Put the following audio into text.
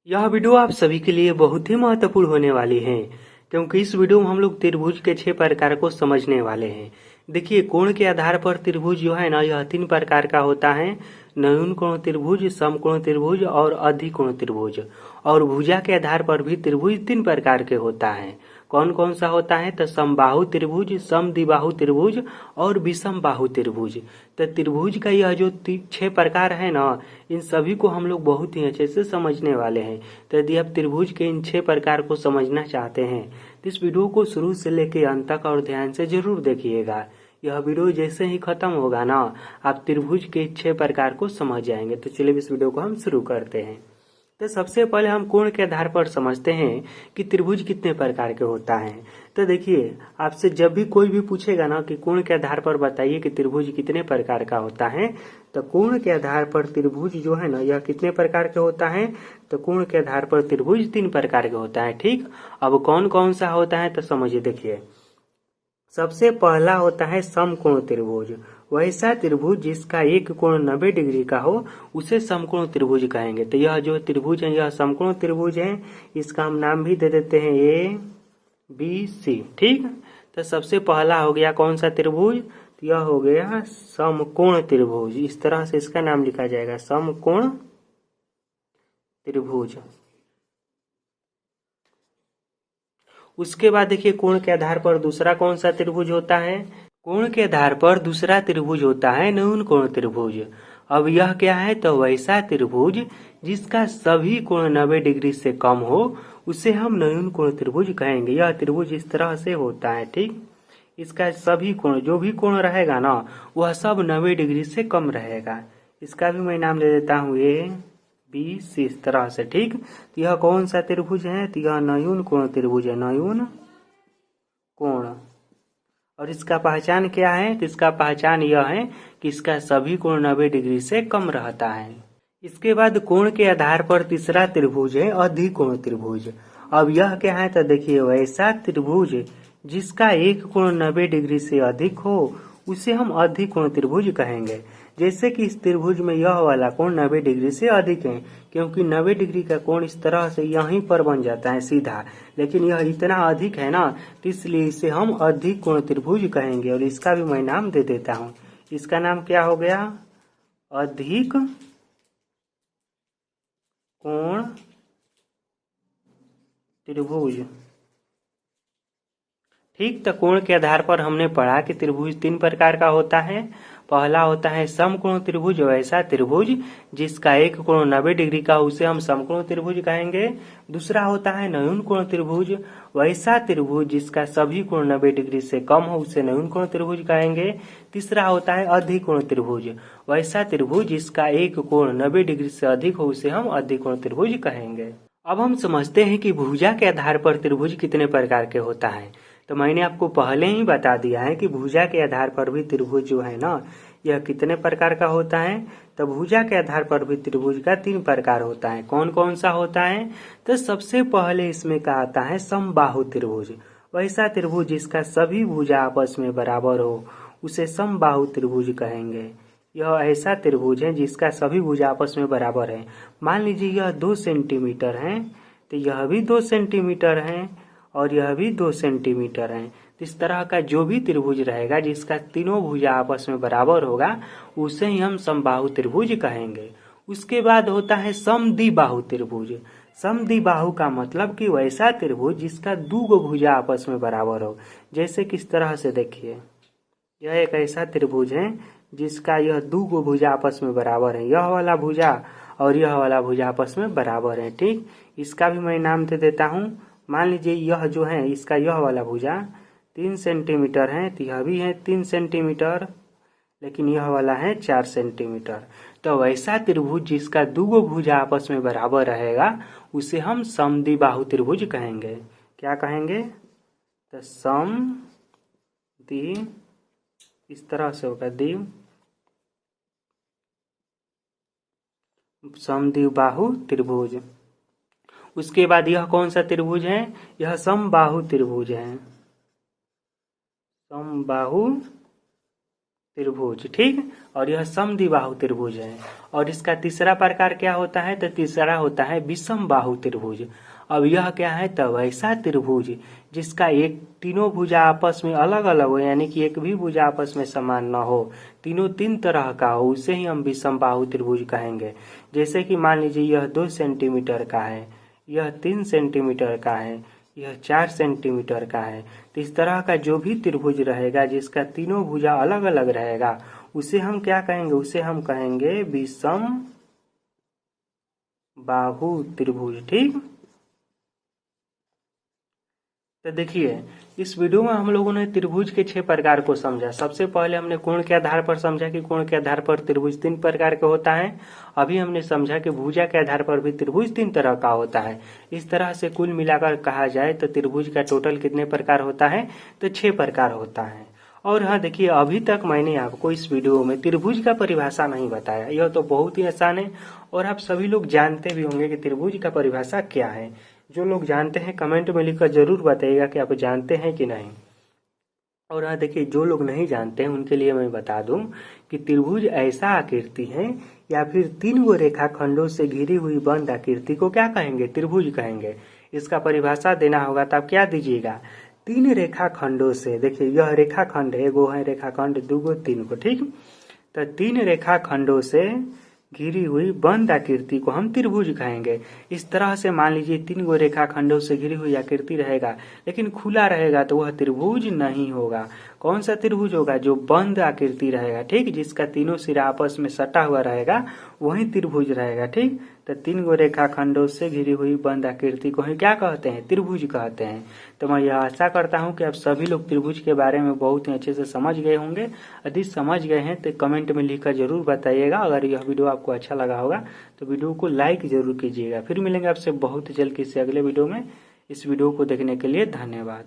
यह वीडियो आप सभी के लिए बहुत ही महत्वपूर्ण होने वाली है, क्योंकि इस वीडियो में हम लोग त्रिभुज के 6 प्रकार को समझने वाले हैं। देखिए, कोण के आधार पर त्रिभुज जो है ना, यह 3 प्रकार का होता है। न्यून कोण त्रिभुज, समकोण त्रिभुज और अधिकोण त्रिभुज। और भुजा के आधार पर भी त्रिभुज 3 प्रकार के होता है। कौन कौन सा होता है? तो समबाहु त्रिभुज, समद्विबाहु त्रिभुज और विषम बाहु त्रिभुज। तो त्रिभुज का यह जो 6 प्रकार है ना, इन सभी को हम लोग बहुत ही अच्छे से समझने वाले हैं। तो यदि आप त्रिभुज के इन 6 प्रकार को समझना चाहते हैं तो इस वीडियो को शुरू से लेकर अंत तक और ध्यान से जरूर देखिएगा। यह वीडियो जैसे ही खत्म होगा ना, आप त्रिभुज के 6 प्रकार को समझ जाएंगे। तो चलिए इस वीडियो को हम शुरू करते हैं। तो सबसे पहले हम कोण के आधार पर समझते हैं कि त्रिभुज कितने प्रकार के होता है। तो देखिए, आपसे जब भी कोई भी पूछेगा ना कि कोण के आधार पर बताइए कि त्रिभुज कितने प्रकार का होता है, तो कोण के आधार पर त्रिभुज जो है ना, यह कितने प्रकार के होता है? तो कोण के आधार पर त्रिभुज 3 प्रकार के होता है। ठीक, अब कौन कौन सा होता है तो समझिए। देखिए, सबसे पहला होता है समकोण त्रिभुज। वैसा त्रिभुज जिसका एक कोण 90 डिग्री का हो उसे समकोण त्रिभुज कहेंगे। तो यह जो त्रिभुज है, यह समकोण त्रिभुज है। इसका हम नाम भी दे देते हैं ABC। ठीक, तो सबसे पहला हो गया कौन सा त्रिभुज? तो यह हो गया समकोण त्रिभुज। इस तरह से इसका नाम लिखा जाएगा, समकोण त्रिभुज। उसके बाद देखिए, कोण के आधार पर दूसरा कौन सा त्रिभुज होता है? कोण के आधार पर दूसरा त्रिभुज होता है न्यून कोण त्रिभुज। अब यह क्या है? तो वैसा त्रिभुज जिसका सभी कोण 90 डिग्री से कम हो उसे हम न्यून कोण त्रिभुज कहेंगे। यह त्रिभुज इस तरह से होता है। ठीक, इसका सभी कोण, जो भी कोण रहेगा ना, वह सब 90 डिग्री से कम रहेगा। इसका भी मैं नाम दे देता हूँ ABC, इस तरह से। ठीक, तो यह कौन सा त्रिभुज है? तो यह न्यून कोण त्रिभुज है, न्यून कोण। और इसका पहचान क्या है? तो इसका पहचान यह है कि इसका सभी कोण 90 डिग्री से कम रहता है। इसके बाद कोण के आधार पर तीसरा त्रिभुज है अधिकोण त्रिभुज। अब यह क्या है? तो देखिए, वैसा त्रिभुज जिसका एक कोण 90 डिग्री से अधिक हो उसे हम अधिकोण त्रिभुज कहेंगे। जैसे कि इस त्रिभुज में यह वाला कोण 90 डिग्री से अधिक है, क्योंकि 90 डिग्री का कोण इस तरह से यहीं पर बन जाता है सीधा, लेकिन यह इतना अधिक है ना, तो इसलिए इसे हम अधिक कोण त्रिभुज कहेंगे। और इसका भी मैं नाम दे देता हूँ। इसका नाम क्या हो गया? अधिक कोण त्रिभुज। ठीक, तो कोण के आधार पर हमने पढ़ा कि त्रिभुज 3 प्रकार का होता है। पहला होता है समकोण त्रिभुज, वैसा त्रिभुज जिसका एक कोण 90 डिग्री का उसे हम समकोण त्रिभुज कहेंगे। दूसरा होता है न्यून कोण त्रिभुज, वैसा त्रिभुज जिसका सभी कोण 90 डिग्री से कम हो उसे न्यून कोण त्रिभुज कहेंगे। तीसरा होता है अधिकोण त्रिभुज, वैसा त्रिभुज जिसका एक कोण 90 डिग्री से अधिक हो उसे हम अधिकोण त्रिभुज कहेंगे। अब हम समझते हैं कि भुजा के आधार पर त्रिभुज कितने प्रकार के होता है। तो मैंने आपको पहले ही बता दिया है कि भुजा के आधार पर भी त्रिभुज जो है ना, यह कितने प्रकार का होता है। तो भुजा के आधार पर भी त्रिभुज का 3 प्रकार होता है। कौन कौन सा होता है? तो सबसे पहले इसमें क्या आता है? समबाहु त्रिभुज। वैसा त्रिभुज जिसका सभी भुजा आपस में बराबर हो उसे समबाहु त्रिभुज कहेंगे। यह ऐसा त्रिभुज है जिसका सभी भुजा आपस में बराबर है। मान लीजिए यह 2 सेंटीमीटर है, तो यह भी 2 सेंटीमीटर है और यह भी 2 सेंटीमीटर है। तो इस तरह का जो भी त्रिभुज रहेगा जिसका तीनों भुजा आपस में बराबर होगा उसे ही हम समबाहु त्रिभुज कहेंगे। उसके बाद होता है समद्विबाहु त्रिभुज। समद्विबाहु का मतलब कि वैसा त्रिभुज जिसका 2 भुजा आपस में बराबर हो। जैसे किस तरह से देखिए, यह एक ऐसा त्रिभुज है जिसका यह 2 भुजा आपस में बराबर है। यह वाला भुजा और यह वाला भुजा आपस में बराबर है। ठीक, इसका भी मैं नाम दे देता हूँ। मान लीजिए यह जो है, इसका यह वाला भुजा 3 सेंटीमीटर है, तो यह भी है 3 सेंटीमीटर, लेकिन यह वाला है 4 सेंटीमीटर। तो वैसा त्रिभुज जिसका 2 भुजा आपस में बराबर रहेगा उसे हम समद्विबाहु त्रिभुज कहेंगे। क्या कहेंगे? तो समद्वि, इस तरह से होगा, समद्विबाहु त्रिभुज। उसके बाद यह कौन सा त्रिभुज है? यह समबाहु त्रिभुज है, समबाहु त्रिभुज, ठीक। और यह समद्विबाहु त्रिभुज है। और इसका तीसरा प्रकार क्या होता है, तो तीसरा होता है विषम बाहु त्रिभुज। अब यह क्या है, तो वैसा त्रिभुज जिसका एक तीनों भुजा आपस में अलग अलग हो, यानी कि एक भी भुजा आपस में समान न हो, तीनों तीन तरह का हो, उसे ही हम विषम बाहु त्रिभुज कहेंगे। जैसे कि मान लीजिए यह 2 सेंटीमीटर का है, यह 3 सेंटीमीटर का है, यह 4 सेंटीमीटर का है। तो इस तरह का जो भी त्रिभुज रहेगा जिसका तीनों भुजा अलग अलग रहेगा, उसे हम क्या कहेंगे, उसे हम कहेंगे विषम बाहु त्रिभुज, ठीक। तो देखिए, इस वीडियो में हम लोगों ने त्रिभुज के 6 प्रकार को समझा। सबसे पहले हमने कोण के आधार पर समझा कि कोण के आधार पर त्रिभुज 3 प्रकार का होता है। अभी हमने समझा कि भुजा के आधार पर भी त्रिभुज 3 तरह का होता है। इस तरह से कुल मिलाकर कहा जाए तो त्रिभुज का टोटल कितने प्रकार होता है, तो 6 प्रकार होता है। और हाँ देखिए, अभी तक मैंने आपको इस वीडियो में त्रिभुज का परिभाषा नहीं बताया। यह तो बहुत ही आसान है और आप सभी लोग जानते भी होंगे कि त्रिभुज का परिभाषा क्या है। जो लोग जानते हैं कमेंट में लिखकर जरूर बताइएगा कि आप जानते हैं कि नहीं। और हाँ देखिए, जो लोग नहीं जानते हैं उनके लिए मैं बता दूं कि त्रिभुज ऐसा आकृति है या फिर 3 गो रेखाखंडों से घिरी हुई बंद आकृति को क्या कहेंगे, त्रिभुज कहेंगे। इसका परिभाषा देना होगा तो आप क्या दीजिएगा, 3 रेखाखंडों से। देखिए यह रेखाखंड है, एगो है रेखाखंड, 2 गो 3 गो, ठीक। तो 3 रेखाखंडों से घिरी हुई बंद आकृति को हम त्रिभुज कहेंगे। इस तरह से मान लीजिए 3 गो रेखाखंडों से घिरी हुई आकृति रहेगा लेकिन खुला रहेगा तो वह त्रिभुज नहीं होगा। कौन सा त्रिभुज होगा, जो बंद आकृति रहेगा, ठीक, जिसका तीनों सिरा आपस में सटा हुआ रहेगा वही त्रिभुज रहेगा, ठीक। तो 3 गो रेखाखंडों से घिरी हुई बंद आकृति को ही क्या कहते हैं, त्रिभुज कहते हैं। तो मैं यह आशा करता हूं कि आप सभी लोग त्रिभुज के बारे में बहुत ही अच्छे से समझ गए होंगे। यदि समझ गए हैं तो कमेंट में लिखकर जरूर बताइएगा। अगर यह वीडियो आपको अच्छा लगा होगा तो वीडियो को लाइक जरूर कीजिएगा। फिर मिलेंगे आपसे बहुत जल्द किसी अगले वीडियो में। इस वीडियो को देखने के लिए धन्यवाद।